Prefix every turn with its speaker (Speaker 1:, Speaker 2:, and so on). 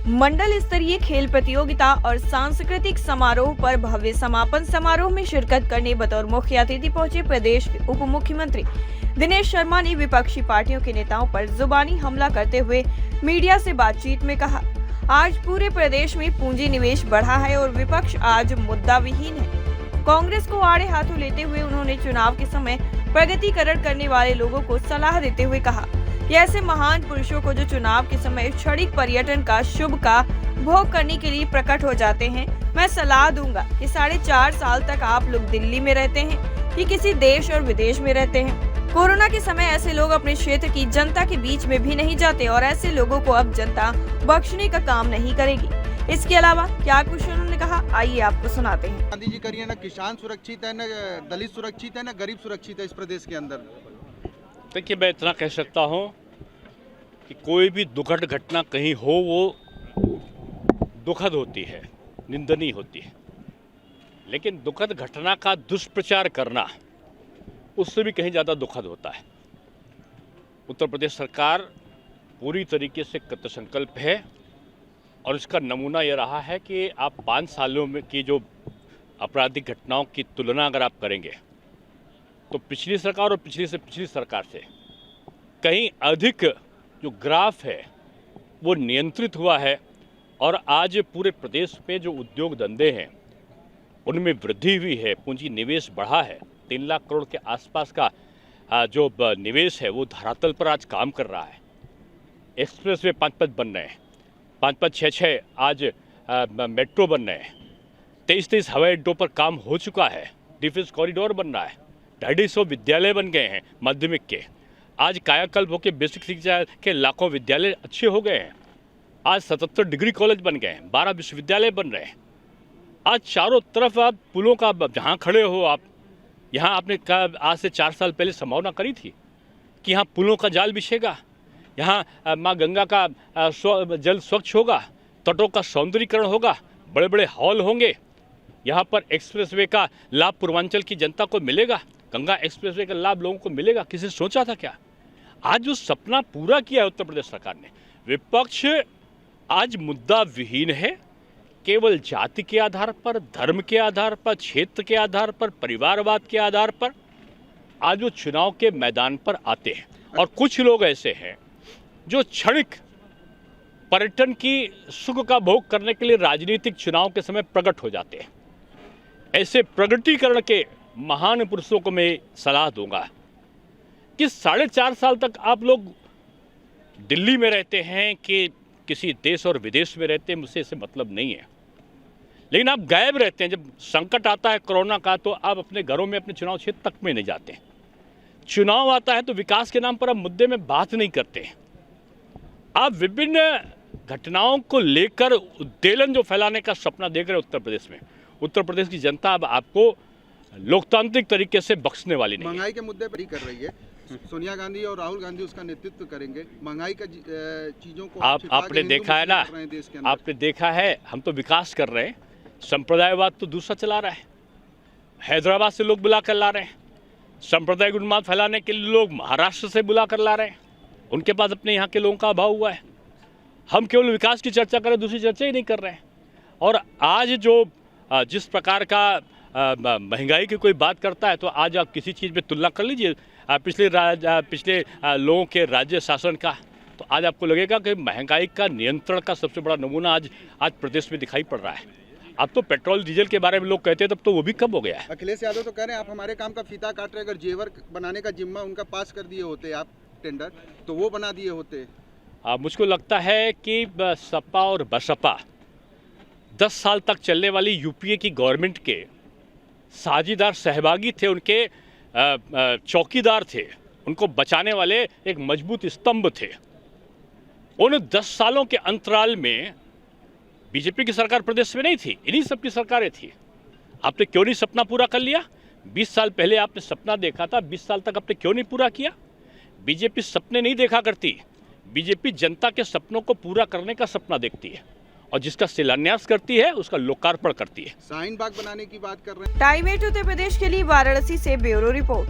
Speaker 1: मंडल स्तरीय खेल प्रतियोगिता और सांस्कृतिक समारोह पर भव्य समापन समारोह में शिरकत करने बतौर मुख्य अतिथि पहुंचे प्रदेश के उप मुख्यमंत्री दिनेश शर्मा ने विपक्षी पार्टियों के नेताओं पर जुबानी हमला करते हुए मीडिया से बातचीत में कहा, आज पूरे प्रदेश में पूंजी निवेश बढ़ा है और विपक्ष आज मुद्दा विहीन है। कांग्रेस को आड़े हाथों लेते हुए उन्होंने चुनाव के समय प्रगतिकरण करने वाले लोगों को सलाह देते हुए कहा कि ऐसे महान पुरुषों को जो चुनाव के समय क्षणिक पर्यटन का शुभ का भोग करने के लिए प्रकट हो जाते हैं, मैं सलाह दूंगा कि 4.5 साल तक आप लोग दिल्ली में रहते हैं कि किसी देश और विदेश में रहते हैं। कोरोना के समय ऐसे लोग अपने क्षेत्र की जनता के बीच में भी नहीं जाते और ऐसे लोगों को अब जनता बख्शने का काम नहीं करेगी। इसके अलावा क्या कुछ उन्होंने कहा, आइए आपको सुनाते हैं।
Speaker 2: गांधी जी करिए ना, किसान सुरक्षित है, ना दलित सुरक्षित है, ना गरीब सुरक्षित है इस प्रदेश के अंदर।
Speaker 3: देखिए, मैं इतना कह सकता हूँ कि कोई भी दुखद घटना कहीं हो वो दुखद होती है, निंदनीय होती है, लेकिन दुखद घटना का दुष्प्रचार करना उससे भी कहीं ज़्यादा दुखद होता है। उत्तर प्रदेश सरकार पूरी तरीके से कृतसंकल्प है और इसका नमूना ये रहा है कि आप 5 सालों में की जो आपराधिक घटनाओं की तुलना अगर आप करेंगे तो पिछली सरकार और पिछली से पिछली सरकार से कहीं अधिक जो ग्राफ है वो नियंत्रित हुआ है और आज पूरे प्रदेश में जो उद्योग धंधे हैं उनमें वृद्धि हुई है, पूंजी निवेश बढ़ा है। 3 लाख करोड़ के आसपास का जो निवेश है वो धरातल पर आज काम कर रहा है। एक्सप्रेस वे 5-5 बन रहे हैं, 5-5, 6-6 आज मेट्रो बन रहे हैं, 23-23 हवाई अड्डों पर काम हो चुका है, डिफेंस कॉरिडोर बन रहा है, 250 विद्यालय बन गए हैं माध्यमिक के, आज कायाकल्प होकर बेसिक शिक्षा के लाखों विद्यालय अच्छे हो गए हैं, आज 77 डिग्री कॉलेज बन गए हैं, 12 विश्वविद्यालय बन रहे हैं। आज चारों तरफ आप पुलों का, जहाँ खड़े हो आप, यहाँ आपने आज से 4 साल पहले संभावना करी थी कि यहाँ पुलों का जाल बिछेगा, यहाँ माँ गंगा का जल स्वच्छ होगा, तटों का सौंदर्यीकरण होगा, बड़े बड़े हॉल होंगे, यहाँ पर एक्सप्रेसवे का लाभ पूर्वांचल की जनता को मिलेगा, गंगा एक्सप्रेसवे का लाभ लोगों को मिलेगा। किसी ने सोचा था क्या? आज जो सपना पूरा किया है उत्तर प्रदेश सरकार ने। विपक्ष आज मुद्दा विहीन है, केवल जाति के आधार पर, धर्म के आधार पर, क्षेत्र के आधार पर, परिवारवाद के आधार पर आज वो चुनाव के मैदान पर आते हैं। और कुछ लोग ऐसे हैं जो क्षणिक पर्यटन की सुख का भोग करने के लिए राजनीतिक चुनाव के समय प्रकट हो जाते हैं। ऐसे प्रगटीकरण के महान पुरुषों को मैं सलाह दूंगा कि 4.5 साल तक आप लोग दिल्ली में रहते हैं कि किसी देश और विदेश में रहते हैं, मुझसे इससे मतलब नहीं है, लेकिन आप गायब रहते हैं। जब संकट आता है कोरोना का तो आप अपने घरों में, अपने चुनाव क्षेत्र तक में नहीं जाते हैं। चुनाव आता है तो विकास के नाम पर आप मुद्दे में बात नहीं करते हैं। आप विभिन्न घटनाओं को लेकर उद्वेलन जो फैलाने का सपना देख रहे हैं उत्तर प्रदेश में। उत्तर प्रदेश की जनता अब आपको लोकतांत्रिक तरीके से बख्शने वाली नहीं है।
Speaker 2: महंगाई के मुद्दे पर ही कर रही है, सोनिया गांधी और राहुल गांधी उसका नेतृत्व करेंगे। महंगाई का चीजों को
Speaker 3: आपने देखा है ना, आपने देखा है, हम तो विकास कर रहे हैं, संप्रदायवाद तो दूसरा चला रहा है। हैदराबाद से लोग बुला कर ला रहे हैं, सांप्रदायिक उन्माद फैलाने के लिए लोग महाराष्ट्र से बुला कर ला रहे हैं। उनके पास अपने यहाँ के लोगों का अभाव हुआ है। हम केवल विकास की चर्चा करें, दूसरी चर्चा ही नहीं कर रहे हैं। और आज जो जिस प्रकार का महंगाई की कोई बात करता है तो आज आप किसी चीज़ में तुलना कर लीजिए पिछले लोगों के राज्य शासन का, तो आज आपको लगेगा कि महंगाई का नियंत्रण का सबसे बड़ा नमूना आज प्रदेश में दिखाई पड़ रहा है। अब तो पेट्रोल डीजल के बारे में लोग कहते हैं, तब तो वो भी कम हो गया है।
Speaker 2: अखिलेश यादव तो कह रहे हैं आप हमारे काम का फीता काट रहे हैं। अगर जेवर बनाने का जिम्मा उनका पास कर दिए होते आप टेंडर, तो वो बना दिए होते।
Speaker 3: मुझको लगता है कि सपा और बसपा 10 साल तक चलने वाली यूपीए की गवर्नमेंट के साझीदार सहभागी थे, उनके चौकीदार थे, उनको बचाने वाले एक मजबूत स्तंभ थे। उन 10 सालों के अंतराल में बीजेपी की सरकार प्रदेश में नहीं थी, इन्हीं सब की सरकारें थी। आपने क्यों नहीं सपना पूरा कर लिया? 20 साल पहले आपने सपना देखा था, 20 साल तक आपने क्यों नहीं पूरा किया? बीजेपी सपने नहीं देखा करती, बीजेपी जनता के सपनों को पूरा करने का सपना देखती है और जिसका शिलान्यास करती है उसका लोकार्पण करती है।
Speaker 2: शाहीन बाग बनाने की बात कर रहे हैं।
Speaker 1: टाइम 8 उत्तर प्रदेश के लिए वाराणसी से ब्यूरो रिपोर्ट।